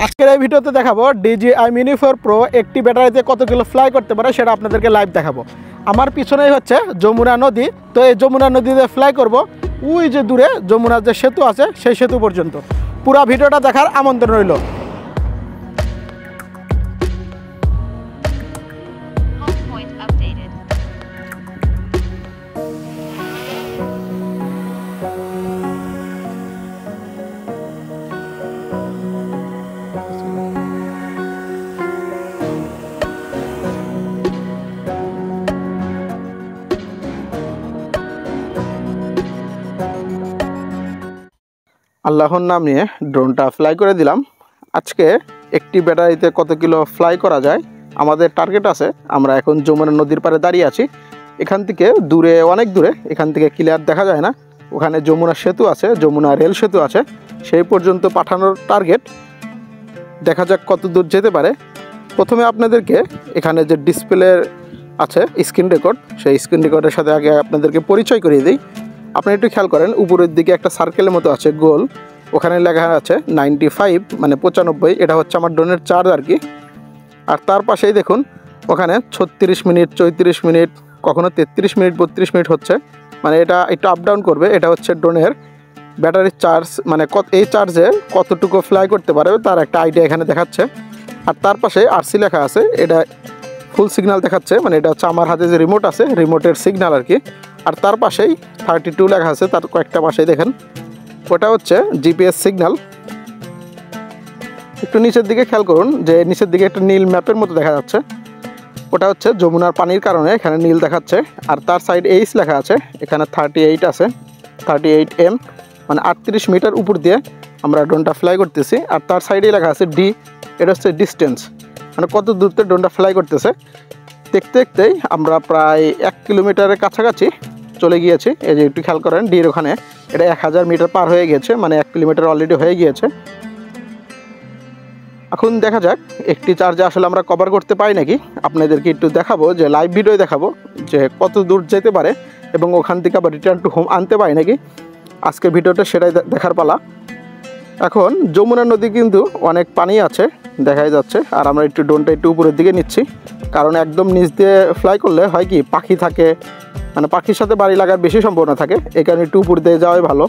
আজকের এই ভিডিওতে দেখাবো DJI Mini 4 Pro একটি ব্যাটারিতে কত কিলো ফ্লাই করতে পারে সেটা আপনাদেরকে লাইভ দেখাবো। আমার পিছনেই হচ্ছে যমুনা নদী। তো এই যমুনা নদীতে ফ্লাই করব ওই যে দূরে যমুনার যে সেতু আছে সেই সেতু পর্যন্ত। পুরো ভিডিওটা দেখার আমন্ত্রণ রইল। আল্লাহর নাম নিয়ে ড্রোনটা ফ্লাই করে দিলাম। আজকে একটি ব্যাটারিতে কত কিলো ফ্লাই করা যায় আমাদের টার্গেট আছে। আমরা এখন যমুনা নদীর পাড়ে দাঁড়িয়ে আছি। এখান থেকে দূরে, অনেক দূরে, এখান থেকে ক্লিয়ার দেখা যায় না। ওখানে যমুনা সেতু আছে, যমুনা রেল সেতু আছে, সেই পর্যন্ত পাঠানোর টার্গেট। দেখা যাক কত দূর যেতে পারে। প্রথমে আপনাদেরকে এখানে যে ডিসপ্লে আছে স্ক্রিন রেকর্ড, সেই স্ক্রিন রেকর্ডের সাথে আগে আপনাদেরকে পরিচয় করিয়ে দিই। আপনি একটু খেয়াল করেন, উপরের দিকে একটা সার্কেলের মতো আছে গোল, ওখানে লেখা আছে 95 মানে 95। এটা হচ্ছে আমার ড্রোনের চার্জ আর কি। আর তার পাশেই দেখুন ওখানে 36 মিনিট, 34 মিনিট, কখনো 33 মিনিট, 32 মিনিট হচ্ছে। মানে এটা একটু আপ ডাউন করবে। এটা হচ্ছে ড্রোনের ব্যাটারির চার্জ, মানে এই চার্জে কতটুকু ফ্লাই করতে পারবে তার একটা আইডিয়া এখানে দেখাচ্ছে। আর তার পাশে RC লেখা আছে, এটা ফুল সিগন্যাল দেখাচ্ছে। মানে এটা হচ্ছে আমার হাতে যে রিমোট আছে, রিমোটের সিগন্যাল আর কি। আর তার পাশেই 32 লেখা আছে, তার কয়েকটা পাশেই দেখেন ওটা হচ্ছে GPS সিগন্যাল। একটু নিচের দিকে খেয়াল করুন যে নিচের দিকে একটা নীল ম্যাপের মতো দেখা যাচ্ছে, ওটা হচ্ছে যমুনার পানির কারণে এখানে নীল দেখাচ্ছে। আর তার সাইড H লেখা আছে, এখানে 38 আছে, 38M মানে 38 মিটার উপর দিয়ে আমরা ড্রোনটা ফ্লাই করতেছি। আর তার সাইডেই লেখা আছে D, এটা হচ্ছে ডিস্টেন্স, মানে কত দূরত্বে ড্রোনটা ফ্লাই করতেছে। দেখতে দেখতেই আমরা প্রায় 1 কিলোমিটারের কাছাকাছি চলে গিয়েছি। এই যে একটু খেয়াল করেন, ডির ওখানে এটা 1000 মিটার পার হয়ে গিয়েছে, মানে 1 কিলোমিটার অলরেডি হয়ে গিয়েছে। এখন দেখা যাক একটি চার্জে আসলে আমরা কভার করতে পারি নাকি। আপনাদেরকে একটু দেখাবো, যে লাইভ ভিডিও দেখাবো যে কত দূর যেতে পারে এবং ওখান থেকে আবার রিটার্ন টু হোম আনতে পারি নাকি। আজকের ভিডিওটা সেটাই দেখার পালা। এখন যমুনা নদী কিন্তু অনেক পানি আছে দেখাই যাচ্ছে। আর আমরা একটু ড্রোনটা একটু উপরের দিকে নিচ্ছি, কারণ একদম নিচ দিয়ে ফ্লাই করলে হয় কি পাখি থাকে, মানে পাখির সাথে বাড়ি লাগার বেশি সম্ভাবনা থাকে। এই কারণে একটু উপর দিয়ে যাওয়াই ভালো।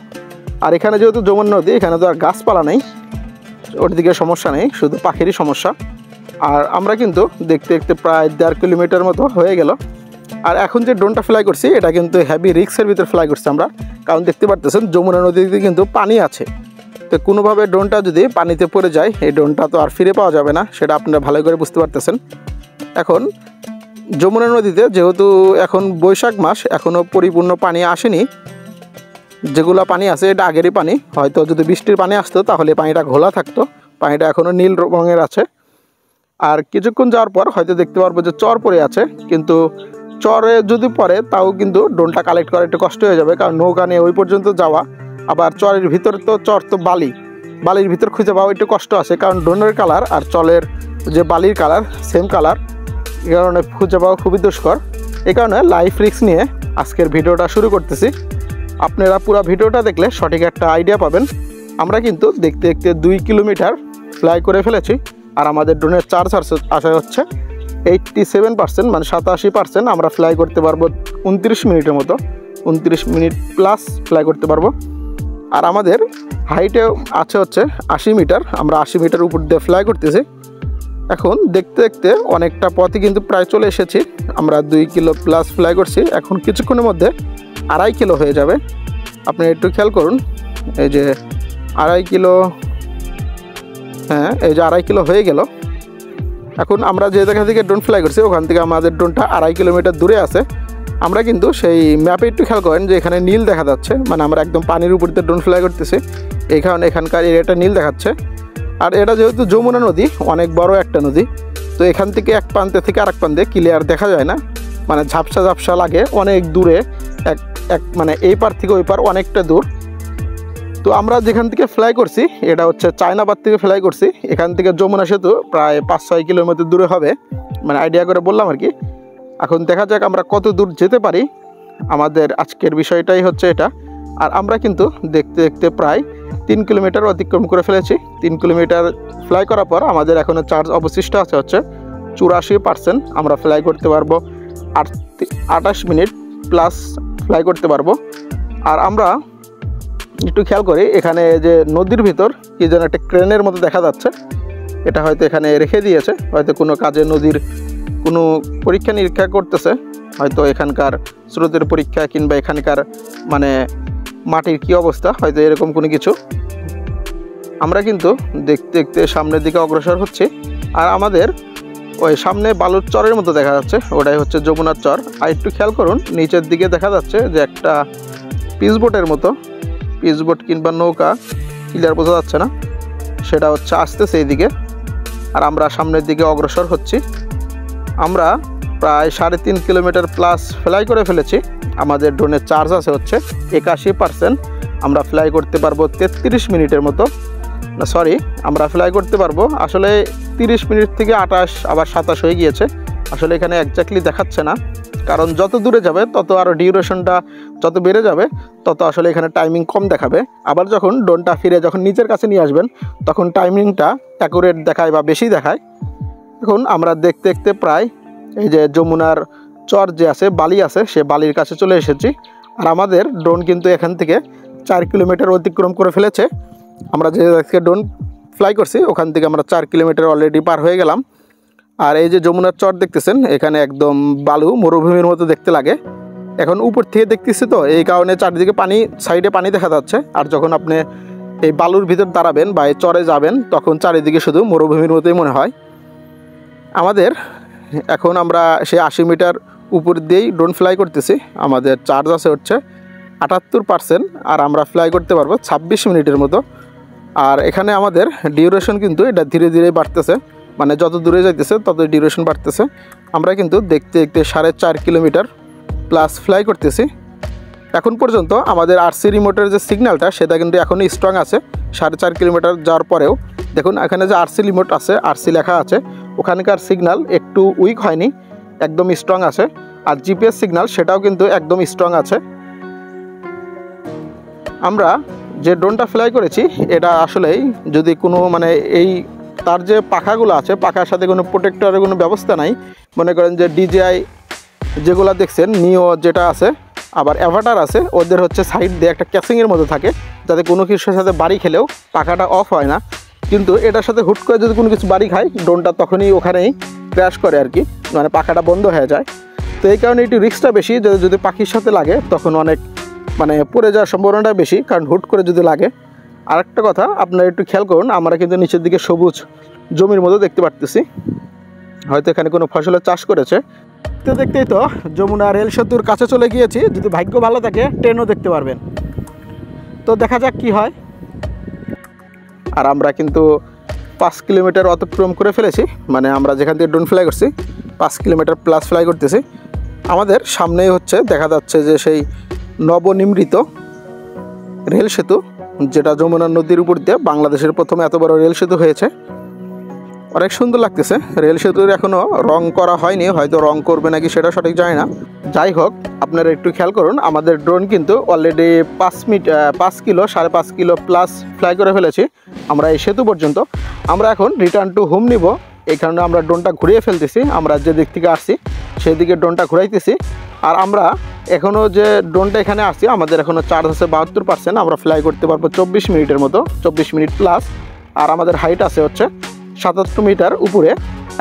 আর এখানে যেহেতু যমুনা নদী, এখানে তো আর গাছপালা নেই, ওর দিকে সমস্যা নেই, শুধু পাখিরই সমস্যা। আর আমরা কিন্তু দেখতে দেখতে প্রায় 1.5 কিলোমিটার মতো হয়ে গেল। আর এখন যে ড্রোনটা ফ্লাই করছি এটা কিন্তু হেভি রিস্কের ভিতরে ফ্লাই করছি আমরা, কারণ দেখতে পারতেছেন যমুনা নদীতে কিন্তু পানি আছে। তো কোনোভাবে ড্রোনটা যদি পানিতে পড়ে যায়, এই ড্রোনটা তো আর ফিরে পাওয়া যাবে না, সেটা আপনারা ভালো করে বুঝতে পারতেছেন। এখন যমুনা নদীতে যেহেতু এখন বৈশাখ মাস, এখনও পরিপূর্ণ পানি আসেনি। যেগুলো পানি আছে এটা আগেরই পানি, হয়তো যদি বৃষ্টির পানি আসতো তাহলে পানিটা ঘোলা থাকতো। পানিটা এখনও নীল রঙের আছে। আর কিছুক্ষণ যাওয়ার পর হয়তো দেখতে পারবো যে চর পড়ে আছে, কিন্তু চরে যদি পড়ে তাও কিন্তু ড্রোনটা কালেক্ট করা একটু কষ্ট হয়ে যাবে, কারণ নৌকা নিয়ে ওই পর্যন্ত যাওয়া, আবার চরের ভিতরে তো চর তো বালির ভিতর খুঁজে পাওয়া একটু কষ্ট আছে, কারণ ড্রোনের কালার আর চলের যে বালির কালার সেম কালার, এই কারণে খুঁজে পাওয়া খুবই দুষ্কর। এই কারণে লাইফ রিস্ক নিয়ে আজকের ভিডিওটা শুরু করতেছি। আপনারা পুরো ভিডিওটা দেখলে সঠিক একটা আইডিয়া পাবেন। আমরা কিন্তু দেখতে দেখতে 2 কিলোমিটার ফ্লাই করে ফেলেছি। আর আমাদের ড্রোনের চার্জ আসা হচ্ছে 87%, মানে 87%। আমরা ফ্লাই করতে পারবো 29 মিনিটের মতো, 29 মিনিট প্লাস ফ্লাই করতে পারবো। আর আমাদের হাইটে আছে হচ্ছে 80 মিটার, আমরা 80 মিটার উপর দিয়ে ফ্লাই করতেছি। এখন দেখতে দেখতে অনেকটা পথই কিন্তু প্রায় চলে এসেছি। আমরা 2 কিলো প্লাস ফ্লাই করছি, এখন কিছুক্ষণের মধ্যে 2.5 কিলো হয়ে যাবে। আপনি একটু খেয়াল করুন, এই যে 2.5 কিলো, হ্যাঁ এই যে 2.5 কিলো হয়ে গেল। এখন আমরা যে জায়গা থেকে ড্রোন ফ্লাই করছি ওখান থেকে আমাদের ড্রোনটা 2.5 কিলোমিটার দূরে আছে। আমরা কিন্তু সেই ম্যাপে একটু খেয়াল করেন যে এখানে নীল দেখা যাচ্ছে, মানে আমরা একদম পানির উপর দিয়ে ড্রোন ফ্লাই করতেছি, এই কারণে এখানকার এরিয়াটা নীল দেখাচ্ছে। আর এটা যেহেতু যমুনা নদী, অনেক বড় একটা নদী, তো এখান থেকে এক প্রান্তে থেকে আরেক প্রান্তে ক্লিয়ার দেখা যায় না, মানে ঝাপসা ঝাপসা লাগে, অনেক দূরে মানে এই পার থেকে ওই পার অনেকটা দূর। তো আমরা যেখান থেকে ফ্লাই করছি এটা হচ্ছে চায়নাবাদ থেকে ফ্লাই করছি। এখান থেকে যমুনা সেতু প্রায় 5-6 কিলোমিটার দূরে হবে, মানে আইডিয়া করে বললাম আর কি। এখন দেখা যাক আমরা কত দূর যেতে পারি। আমাদের আজকের বিষয়টাই হচ্ছে এটা। আর আমরা কিন্তু দেখতে দেখতে প্রায় 3 কিলোমিটার অতিক্রম করে ফেলেছি। 3 কিলোমিটার ফ্লাই করার পর আমাদের এখনও চার্জ অবশিষ্ট আছে হচ্ছে 84%। আমরা ফ্লাই করতে পারবো 28 মিনিট প্লাস ফ্লাই করতে পারবো। আর আমরা একটু খেয়াল করি, এখানে যে নদীর ভিতর কি যেন একটা ক্রেনের মতো দেখা যাচ্ছে, এটা হয়তো এখানে রেখে দিয়েছে, হয়তো কোনো কাজে নদীর কোনো পরীক্ষা নিরীক্ষা করতেছে, হয়তো এখানকার স্রোতের পরীক্ষা কিংবা এখানকার মানে মাটির কি অবস্থা, হয়তো এরকম কোনো কিছু। আমরা কিন্তু দেখতে দেখতে সামনের দিকে অগ্রসর হচ্ছি। আর আমাদের ওই সামনে বালুর চরের মতো দেখা যাচ্ছে, ওটাই হচ্ছে যমুনার চর। আর একটু খেয়াল করুন, নিচের দিকে দেখা যাচ্ছে যে একটা পিসবোটের মতো, পিসবোট কিংবা নৌকা, ক্লিয়ার বোঝা যাচ্ছে না, সেটা হচ্ছে আসতেছে এইদিকে। আর আমরা সামনের দিকে অগ্রসর হচ্ছি। আমরা প্রায় 3.5 কিলোমিটার প্লাস ফ্লাই করে ফেলেছি। আমাদের ড্রোনের চার্জ আছে হচ্ছে 81%। আমরা ফ্লাই করতে পারবো 33 মিনিটের মতো, না সরি, আমরা ফ্লাই করতে পারবো আসলে 30 মিনিট থেকে 28 আবার 27 হয়ে গিয়েছে। আসলে এখানে একজাক্টলি দেখাচ্ছে না, কারণ যত দূরে যাবে তত আরও ডিউরেশনটা যত বেড়ে যাবে তত আসলে এখানে টাইমিং কম দেখাবে। আবার যখন ড্রোনটা ফিরে যখন নিচের কাছে নিয়ে আসবেন তখন টাইমিংটা অ্যাকুরেট দেখায় বা বেশি দেখায়। এখন আমরা দেখতে দেখতে প্রায় এই যে যমুনার চর যে আছে, বালি আছে, সে বালির কাছে চলে এসেছি। আর আমাদের ড্রোন কিন্তু এখান থেকে 4 কিলোমিটার অতিক্রম করে ফেলেছে। আমরা যে ড্রোন ফ্লাই করছি ওখান থেকে আমরা 4 কিলোমিটার অলরেডি পার হয়ে গেলাম। আর এই যে যমুনার চর দেখতেছেন, এখানে একদম বালু মরুভূমির মতো দেখতে লাগে। এখন উপর থেকে দেখতেছি তো, এই কারণে চারিদিকে পানি, সাইডে পানি দেখা যাচ্ছে। আর যখন আপনি এই বালুর ভিতর দাঁড়াবেন বা এই চরে যাবেন তখন চারিদিকে শুধু মরুভূমির মতোই মনে হয়। আমাদের এখন আমরা সেই 80 মিটার উপর দিয়েই ড্রোন ফ্লাই করতেছি। আমাদের চার্জ আছে হচ্ছে 78%। আর আমরা ফ্লাই করতে পারবো 26 মিনিটের মতো। আর এখানে আমাদের ডিউরেশন কিন্তু এটা ধীরে ধীরে বাড়তেছে, মানে যত দূরে যাইতেছে তত ডিউরেশন বাড়তেছে। আমরা কিন্তু দেখতে দেখতে 4.5 কিলোমিটার প্লাস ফ্লাই করতেছি। এখন পর্যন্ত আমাদের আরসি রিমোটের যে সিগন্যালটা সেটা কিন্তু এখনই স্ট্রং আছে। 4.5 কিলোমিটার যাওয়ার পরেও দেখুন এখানে যে আরসি রিমোট আছে, আরসি লেখা আছে, ওখানকার সিগন্যাল একটু উইক হয়নি, একদম স্ট্রং আছে। আর জিপিএস সিগন্যাল সেটাও কিন্তু একদম স্ট্রং আছে। আমরা যে ড্রোনটা ফ্লাই করেছি এটা আসলেই যদি কোনো মানে এই তার যে পাখাগুলো আছে, পাখার সাথে কোনো প্রোটেক্টরের কোনো ব্যবস্থা নাই। মনে করেন যে DJI যেগুলো দেখছেন, নিও যেটা আছে, আবার অ্যাভাটার আছে, ওদের হচ্ছে সাইড দিয়ে একটা ক্যাসিংয়ের মতো থাকে যাতে কোনো কিছুর সাথে বাড়ি খেলেও পাখাটা অফ হয় না। কিন্তু এটার সাথে হুট করে যদি কোনো কিছু বাড়ি খায় ড্রোনটা তখনই ওখানেই ক্র্যাশ করে আর কি, মানে পাখাটা বন্ধ হয়ে যায়। তো এই কারণে একটু রিস্কটা বেশি, যদি পাখির সাথে লাগে তখন অনেক মানে পড়ে যাওয়ার সম্ভাবনাটা বেশি, কারণ হুট করে যদি লাগে। আরেকটা কথা আপনারা একটু খেয়াল করুন, আমরা কিন্তু নিচের দিকে সবুজ জমির মতো দেখতে পারতেছি, হয়তো এখানে কোনো ফসলের চাষ করেছে। দেখতে দেখতেই তো যমুনা রেল সেতুর কাছে চলে গিয়েছি। যদি ভাগ্য ভালো থাকে ট্রেনও দেখতে পারবেন। তো দেখা যাক কি হয়। আর আমরা কিন্তু 5 কিলোমিটার অতিক্রম করে ফেলেছি, মানে আমরা যেখান থেকে ড্রোন ফ্লাই করছি 5 কিলোমিটার প্লাস ফ্লাই করতেছি। আমাদের সামনেই হচ্ছে দেখা যাচ্ছে যে সেই নবনির্মিত রেল সেতু, যেটা যমুনা নদীর উপর দিয়ে বাংলাদেশের প্রথম এত বড় রেল সেতু হয়েছে। অনেক সুন্দর লাগতেছে। রেল সেতুর এখনও রং করা হয়নি, হয়তো রং করবে নাকি সেটা সঠিক জানি না। যাই হোক, আপনারা একটু খেয়াল করুন, আমাদের ড্রোন কিন্তু already 5 kilo 5.5 kilo plus fly করে ফেলেছি আমরা এই সেতু পর্যন্ত। আমরা এখন রিটার্ন টু হোম নিব, এই কারণে আমরা ড্রোনটা ঘুরিয়ে ফেলতেছি। আমরা যে দিক থেকে আসছি সেই দিকে ড্রোনটা ঘুরাইতেছি। আর আমরা এখনও যে ড্রোনটা এখানে আসছি, আমাদের এখনও চার্জ আছে 72%। আমরা ফ্লাই করতে পারবো 24 মিনিটের মতো, 24 মিনিট প্লাস। আর আমাদের হাইট আছে হচ্ছে 77 মিটার উপরে।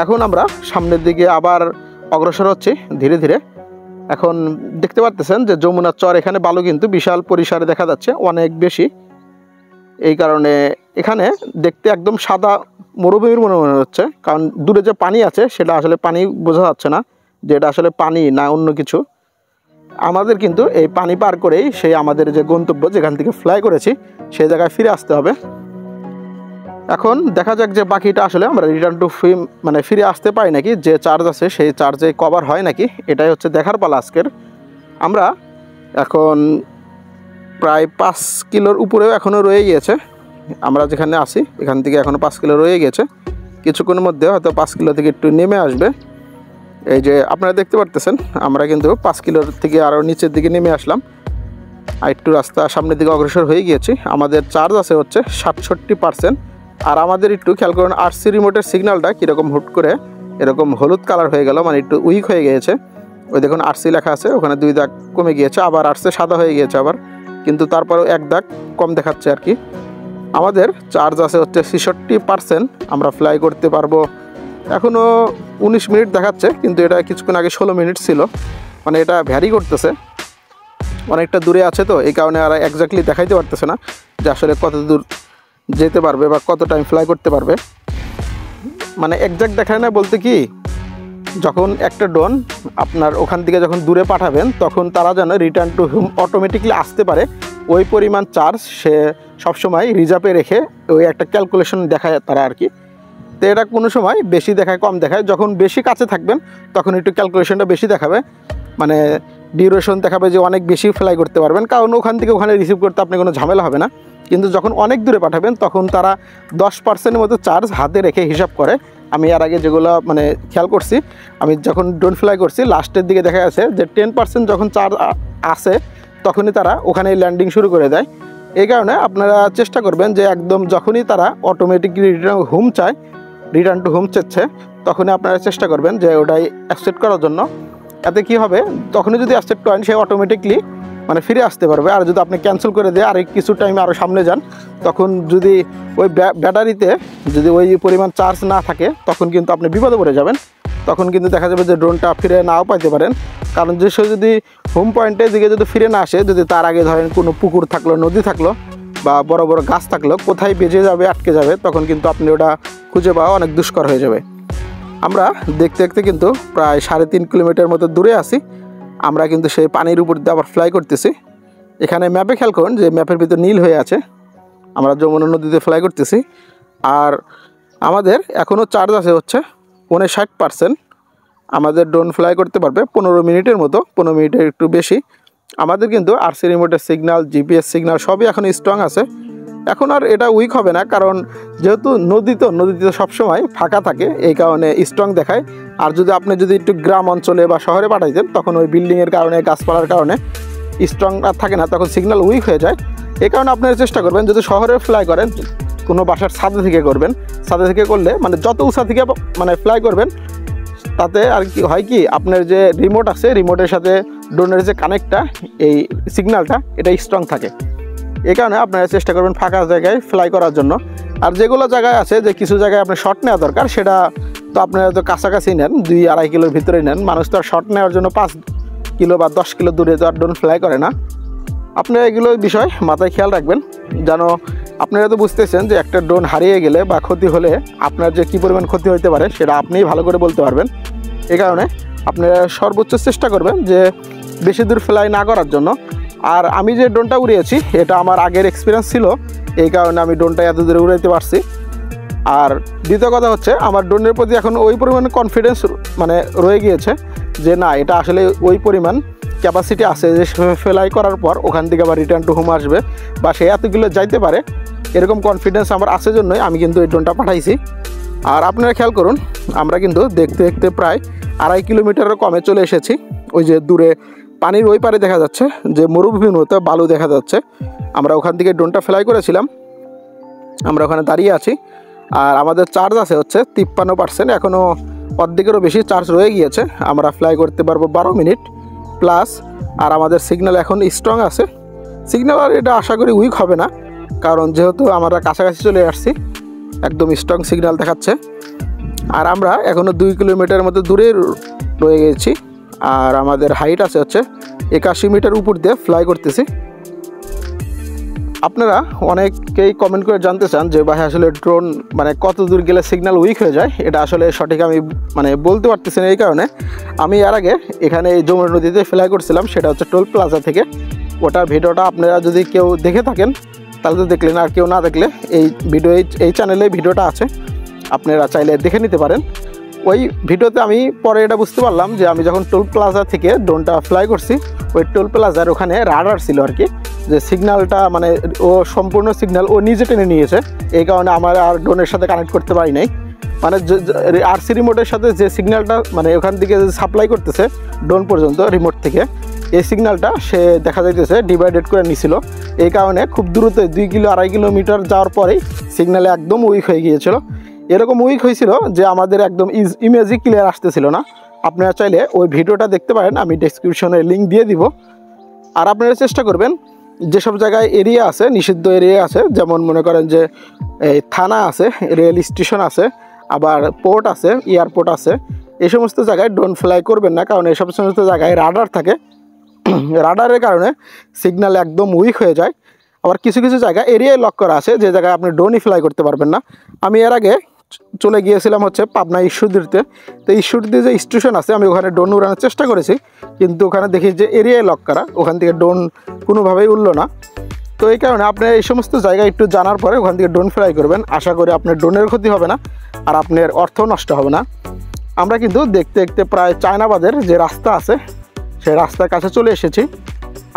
এখন আমরা সামনের দিকে আবার অগ্রসর হচ্ছি ধীরে ধীরে। এখন দেখতে পাচ্ছেন যে যমুনার চর, এখানে বালু কিন্তু বিশাল পরিসরে দেখা যাচ্ছে, অনেক বেশি। এই কারণে এখানে দেখতে একদম সাদা মরুভূমির মনে হচ্ছে, কারণ দূরে যে পানি আছে সেটা আসলে পানি বোঝা যাচ্ছে না যে এটা আসলে পানি না অন্য কিছু। আমাদের কিন্তু এই পানি পার করেই সেই আমাদের যে গন্তব্য, যেখান থেকে ফ্লাই করেছি সেই জায়গায় ফিরে আসতে হবে। এখন দেখা যাক যে বাকিটা আসলে আমরা রিটার্ন টু মানে ফিরে আসতে পারি নাকি, যে চার্জ আছে সেই চার্জে কভার হয় নাকি, এটাই হচ্ছে দেখার পালা আজকের। আমরা এখন প্রায় 5 কিলোর উপরেও এখনও রয়ে গিয়েছে। আমরা যেখানে আছি এখান থেকে এখনও 5 কিলো রয়ে গেছে। কিছুক্ষণের মধ্যে হয়তো 5 কিলো থেকে একটু নেমে আসবে। এই যে আপনারা দেখতে পারতেছেন আমরা কিন্তু 5 কিলোর থেকে আরও নিচের দিকে নেমে আসলাম। আর একটু রাস্তা সামনের দিকে অগ্রসর হয়ে গিয়েছি। আমাদের চার্জ আছে হচ্ছে 67%। আর আমাদের একটু খেয়াল করুন আরসি রিমোটের সিগন্যালটা কীরকম হুট করে এরকম হলুদ কালার হয়ে গেল, মানে একটু উইক হয়ে গিয়েছে। ওই দেখুন আরসি লেখা আছে, ওখানে 2 দাগ কমে গিয়েছে, আবার আরসি সাদা হয়ে গিয়েছে আবার, কিন্তু তারপরেও 1 দাগ কম দেখাচ্ছে আর কি। আমাদের চার্জ আছে হচ্ছে 66%। আমরা ফ্লাই করতে পারবো, এখনও 19 মিনিট দেখাচ্ছে, কিন্তু এটা কিছুক্ষণ আগে 16 মিনিট ছিল, মানে এটা ভ্যারি করতেছে, অনেকটা দূরে আছে তো এই কারণে আর এক্স্যাক্টলি দেখাইতে পারতেছে না যে আসলে কত দূর যেতে পারবে বা কত টাইম ফ্লাই করতে পারবে। মানে এক্স্যাক্ট দেখায় না বলতে কি, যখন একটা ড্রোন আপনার ওখান থেকে যখন দূরে পাঠাবেন তখন তারা যেন রিটার্ন টু হোম অটোমেটিকলি আসতে পারে, ওই পরিমাণ চার্জ সে সবসময় রিজার্ভে রেখে ওই একটা ক্যালকুলেশন দেখায় তারা আর কি। তো এটা কোনো সময় বেশি দেখায় কম দেখায়, যখন বেশি কাছে থাকবেন তখন একটু ক্যালকুলেশনটা বেশি দেখাবে, মানে ডিউরেশন দেখাবে যে অনেক বেশি ফ্লাই করতে পারবেন, কারণ ওখান থেকে ওখানে রিসিভ করতে আপনি কোনো ঝামেলা হবে না। কিন্তু যখন অনেক দূরে পাঠাবেন তখন তারা 10%-এর মতো চার্জ হাতে রেখে হিসাব করে। আমি এর আগে যেগুলো মানে খেয়াল করছি, আমি যখন ড্রোন ফ্লাই করছি লাস্টের দিকে দেখা যাচ্ছে যে 10% যখন চার্জ আসে তখনই তারা ওখানে ল্যান্ডিং শুরু করে দেয়। এই কারণে আপনারা চেষ্টা করবেন যে একদম যখনই তারা অটোমেটিকলি রিটার্ন টু হোম চাচ্ছে তখনই আপনারা চেষ্টা করবেন যে ওটাই অ্যাকসেপ্ট করার জন্য। এতে কি হবে, তখনই যদি অ্যাকসেপ্ট করেন সে অটোমেটিকলি মানে ফিরে আসতে পারবে। আর যদি আপনি ক্যান্সেল করে দেয় আর কিছু টাইমে আরও সামনে যান, তখন যদি ওই ব্যাটারিতে যদি ওই পরিমাণ চার্জ না থাকে তখন কিন্তু আপনি বিপদে পড়ে যাবেন। তখন কিন্তু দেখা যাবে যে ড্রোনটা ফিরে নাও পাইতে পারেন, কারণ যে সে যদি হোম পয়েন্টের দিকে যদি ফিরে না আসে, যদি তার আগে ধরেন কোনো পুকুর থাকলো, নদী থাকলো বা বড় বড় গাছ থাকলো, কোথায় বেজে যাবে আটকে যাবে, তখন কিন্তু আপনি ওটা খুঁজে পাওয়া অনেক দুষ্কর হয়ে যাবে। আমরা দেখতে দেখতে কিন্তু প্রায় 3.5 কিলোমিটার মতো দূরে আছি। আমরা কিন্তু সেই পানির উপর দিয়ে আবার ফ্লাই করতেছি। এখানে ম্যাপে খেয়াল করুন যে ম্যাপের ভিতর নীল হয়ে আছে, আমরা যমুনা নদীতে ফ্লাই করতেছি। আর আমাদের এখনও চার্জ আছে হচ্ছে 59%। আমাদের ড্রোন ফ্লাই করতে পারবে 15 মিনিটের মতো, 15 মিনিটের একটু বেশি। আমাদের কিন্তু আরসি রিমোটের সিগন্যাল, জিপিএস সিগন্যাল সবই এখন স্ট্রং আছে। এখন আর এটা উইক হবে না, কারণ যেহেতু নদীতে সবসময় ফাঁকা থাকে, এই কারণে স্ট্রং দেখায়। আর যদি আপনি একটু গ্রাম অঞ্চলে বা শহরে পাঠাইতেন তখন ওই বিল্ডিংয়ের কারণে, গাছপালার কারণে স্ট্রং আর থাকে না, তখন সিগন্যাল উইক হয়ে যায়। এই কারণে আপনারা চেষ্টা করবেন যদি শহরে ফ্লাই করেন কোনো বাসার ছাদে থেকে করবেন। ছাদে থেকে করলে মানে যত উঁচা থেকে মানে ফ্লাই করবেন, তাতে আর কি হয় কি, আপনার যে রিমোট আছে রিমোটের সাথে ড্রোনের যে কানেক্টটা, এই সিগন্যালটা এটা স্ট্রং থাকে। এই কারণে আপনারা চেষ্টা করবেন ফাঁকা জায়গায় ফ্লাই করার জন্য। আর যেগুলো জায়গায় আছে যে কিছু জায়গায় আপনার শর্ট নেওয়া দরকার, সেটা তো আপনারা তো কাছাকাছি নেন, 2-2.5 কিলোর ভিতরেই নেন। মানুষ তো আর শর্ট নেওয়ার জন্য 5 কিলো বা 10 কিলো দূরে তো আর ড্রোন ফ্লাই করে না। আপনারা এগুলো বিষয় মাথায় খেয়াল রাখবেন, যেন আপনারা তো বুঝতেছেন যে একটা ড্রোন হারিয়ে গেলে বা ক্ষতি হলে আপনার যে কী পরিমাণ ক্ষতি হতে পারে সেটা আপনিই ভালো করে বলতে পারবেন। এই কারণে আপনারা সর্বোচ্চ চেষ্টা করবেন যে বেশি দূর ফ্লাই না করার জন্য। আর আমি যে ড্রোনটা উড়িয়েছি এটা আমার আগের এক্সপিরিয়েন্স ছিল, এই কারণে আমি ড্রোনটা এত দূরে উড়াইতে পারছি। আর দ্বিতীয় কথা হচ্ছে আমার ড্রোনের প্রতি এখন ওই পরিমাণে কনফিডেন্স মানে রয়ে গিয়েছে যে না, এটা আসলে ওই পরিমাণ ক্যাপাসিটি আছে যে ফ্লাই করার পর ওখান থেকে আবার রিটার্ন টু হোম আসবে বা সে এতগুলো যাইতে পারে, এরকম কনফিডেন্স আমার আছে জন্যই আমি কিন্তু এই ড্রোনটা পাঠাইছি। আর আপনারা খেয়াল করুন আমরা কিন্তু দেখতে দেখতে প্রায় 2.5 কিলোমিটারের কমে চলে এসেছি। ওই যে দূরে পানির ওই পারে দেখা যাচ্ছে যে মরুভূমির মতো বালু দেখা যাচ্ছে, আমরা ওখান থেকে ড্রোনটা ফ্লাই করেছিলাম, আমরা ওখানে দাঁড়িয়ে আছি। আর আমাদের চার্জ আছে হচ্ছে 53%, এখনও অর্ধেকেরও বেশি চার্জ রয়ে গিয়েছে। আমরা ফ্লাই করতে পারবো 12 মিনিট প্লাস। আর আমাদের সিগন্যাল এখন স্ট্রং আছে, সিগন্যাল আর এটা আশা করি উইক হবে না, কারণ যেহেতু আমরা কাছাকাছি চলে আসছি, একদম স্ট্রং সিগন্যাল দেখাচ্ছে। আর আমরা এখনও 2 কিলোমিটার মতো দূরে রয়ে গেছি। আর আমাদের হাইট আছে হচ্ছে 81 মিটার উপর দিয়ে ফ্লাই করতেছি। আপনারা অনেকেই কমেন্ট করে জানতে চান যে ভাই আসলে ড্রোন মানে কত দূর গেলে সিগন্যাল উইক হয়ে যায়, এটা আসলে সঠিক আমি মানে বলতে পারতেছি না। এই কারণে আমি এর আগে এখানে এই যমুনা নদীতে ফ্লাই করছিলাম, সেটা হচ্ছে টোল প্লাজা থেকে। ওটার ভিডিওটা আপনারা যদি কেউ দেখে থাকেন তাহলে তো দেখলেন, আর কেউ না দেখলে এই চ্যানেলে ভিডিওটা আছে, আপনারা চাইলে দেখে নিতে পারেন। ওই ভিডিওতে আমি পরে এটা বুঝতে পারলাম যে আমি যখন টোল প্লাজা থেকে ড্রোনটা ফ্লাই করছি, ওই টোল প্লাজার ওখানে রাডার ছিল আর কি, যে সিগন্যালটা মানে ও সম্পূর্ণ সিগন্যাল ও নিজে টেনে নিয়েছে। এই কারণে আমার আর ড্রোনের সাথে কানেক্ট করতে পারি নাই। মানে আরসি রিমোটের সাথে যে সিগন্যালটা মানে ওখান থেকে সাপ্লাই করতেছে ড্রোন পর্যন্ত রিমোট থেকে, এই সিগন্যালটা সে দেখা যাইতেছে ডিভাইডেড করে নিছিল। এই কারণে খুব দ্রুত 2-2.5 কিলোমিটার যাওয়ার পরেই সিগন্যালে একদম উইক হয়ে গিয়েছিল। এরকম উইক হয়েছিল যে আমাদের একদম ইমেজই ক্লিয়ার আসতেছিল না। আপনারা চাইলে ওই ভিডিওটা দেখতে পারেন, আমি ডেসক্রিপশনে লিঙ্ক দিয়ে দিব। আর আপনারা চেষ্টা করবেন যেসব জায়গায় এরিয়া আছে, নিষিদ্ধ এরিয়া আছে, যেমন মনে করেন যে এই থানা আছে, রেল স্টেশন আছে, আবার পোর্ট আছে, এয়ারপোর্ট আছে, এই সমস্ত জায়গায় ড্রোন ফ্লাই করবেন না, কারণ এই সমস্ত জায়গায় রাডার থাকে। রাডারের কারণে সিগন্যাল একদম উইক হয়ে যায়। আবার কিছু কিছু জায়গায় এরিয়ায় লক করা আছে, যে জায়গায় আপনি ড্রোনই ফ্লাই করতে পারবেন না। আমি এর আগে চলে গিয়েছিলাম হচ্ছে পাবনা ঈশ্বরদীতে। তো ঈশ্বরদী যে স্টেশন আছে, আমি ওখানে ড্রোন উড়ানোর চেষ্টা করেছি, কিন্তু ওখানে দেখি যে এরিয়ায় লক করা, ওখান থেকে ড্রোন কোনোভাবেই উড়লো না। তো এই কারণে আপনি এই সমস্ত জায়গায় একটু জানার পরে ওখান থেকে ড্রোন ফ্লাই করবেন। আশা করি আপনার ড্রোনের ক্ষতি হবে না আর আপনার অর্থ নষ্ট হবে না। আমরা কিন্তু দেখতে দেখতে প্রায় চায়নাবাদের যে রাস্তা আছে সেই রাস্তার কাছে চলে এসেছি।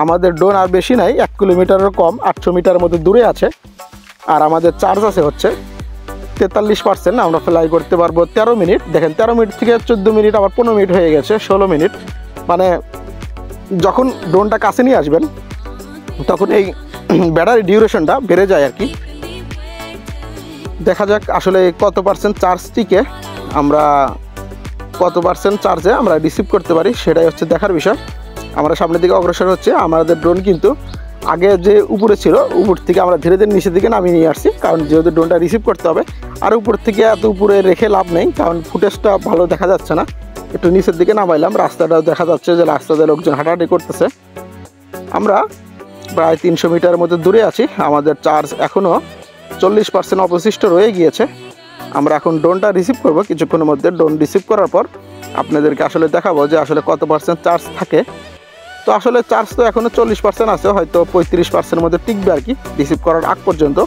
আমাদের ড্রোন আর বেশি নাই, 1 কিলোমিটারের কম, 800 মিটারের মধ্যে দূরে আছে। আর আমাদের চার্জ আছে হচ্ছে 43%। আমরা ফ্লাই করতে পারবো 13 মিনিট। দেখেন 13 মিনিট থেকে 14 মিনিট, আবার 15 মিনিট হয়ে গেছে, 16 মিনিট। মানে যখন ড্রোনটা কাছে নিয়ে আসবেন তখন এই ব্যাটারি ডিউরেশনটা বেড়ে যায় আর কি। দেখা যাক আসলে কত পার্সেন্ট চার্জ টিকে, আমরা কত পার্সেন্ট চার্জে আমরা রিসিভ করতে পারি, সেটাই হচ্ছে দেখার বিষয়। আমরা সামনের দিকে অগ্রসর হচ্ছে। আমাদের ড্রোন কিন্তু আগে যে উপরে ছিল, উপর থেকে আমরা ধীরে ধীরে নিচের দিকে নামিয়ে নিয়ে আসছি, কারণ যেহেতু ড্রোনটা রিসিভ করতে হবে। আর উপর থেকে এত উপরে রেখে লাভ নেই, কারণ ফুটেজটা ভালো দেখা যাচ্ছে না। একটু নিচের দিকে নামাইলাম, রাস্তাটাও দেখা যাচ্ছে যে রাস্তাতে লোকজন হাঁটাহাঁটি করতেছে। আমরা প্রায় 300 মিটারের মধ্যে দূরে আছি। আমাদের চার্জ এখনও 40% অবশিষ্ট রয়ে গিয়েছে। আমরা এখন ড্রোনটা রিসিভ করব কিছুক্ষণের মধ্যে। ড্রোন রিসিভ করার পর আপনাদেরকে আসলে দেখাবো যে আসলে কত পার্সেন্ট চার্জ থাকে। তো আসলে চার্জ তো এখনও 40% আছে, হয়তো 35%-এর মধ্যে টিকবে আর কি রিসিভ করার আগ পর্যন্ত।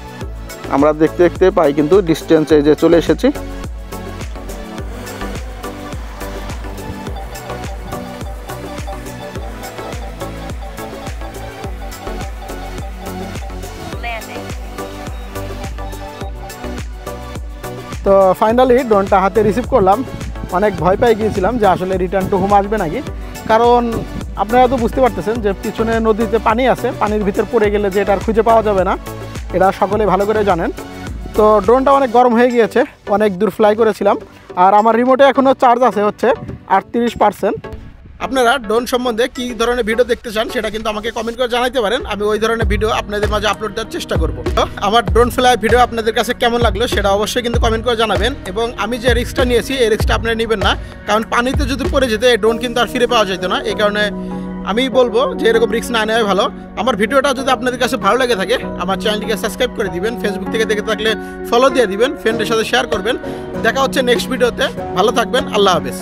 আমরা দেখতে দেখতে পাই কিন্তু ডিস্টেন্সে যে চলে এসেছি। তো ফাইনালি ড্রোনটা হাতে রিসিভ করলাম। অনেক ভয় পেয়ে গিয়েছিলাম যে আসলে রিটার্ন টু হোম আসবে নাকি, কারণ আপনারা তো বুঝতে পারতেছেন যে পিছনে নদীতে পানি আছে, পানির ভিতর পড়ে গেলে যে এটা আর খুঁজে পাওয়া যাবে না, এটা সকলে ভালো করে জানেন। তো ড্রোনটা অনেক গরম হয়ে গিয়েছে, অনেক দূর ফ্লাই করেছিলাম। আর আমার রিমোটে এখনও চার্জ আছে হচ্ছে 38%। আপনারা ড্রোন সম্বন্ধে কী ধরনের ভিডিও দেখতে চান সেটা কিন্তু আমাকে কমেন্ট করে জানাতে পারেন। আমি ওই ধরনের ভিডিও আপনাদের মাঝে আপলোড দেওয়ার চেষ্টা করব। আমার ড্রোন ফ্লাই ভিডিও আপনাদের কাছে কেমন লাগলো সেটা অবশ্যই কিন্তু কমেন্ট করে জানাবেন। এবং আমি যে রিস্কটা নিয়েছি এই রিস্কটা আপনারা নেবেন না, কারণ পানিতে যদি পড়ে যেতে এই ড্রোন কিন্তু আর ফিরে পাওয়া যেত না। এই কারণে আমি বলবো যে এরকম রিস্ক না নেওয়াই ভালো। আমার ভিডিওটা যদি আপনাদের কাছে ভালো লেগে থাকে আমার চ্যানেলটিকে সাবস্ক্রাইব করে দিবেন, ফেসবুক থেকে দেখে থাকলে ফলো দিয়ে দিবেন, ফ্রেন্ডের সাথে শেয়ার করবেন। দেখা হচ্ছে নেক্সট ভিডিওতে। ভালো থাকবেন, আল্লাহ হাফেজ।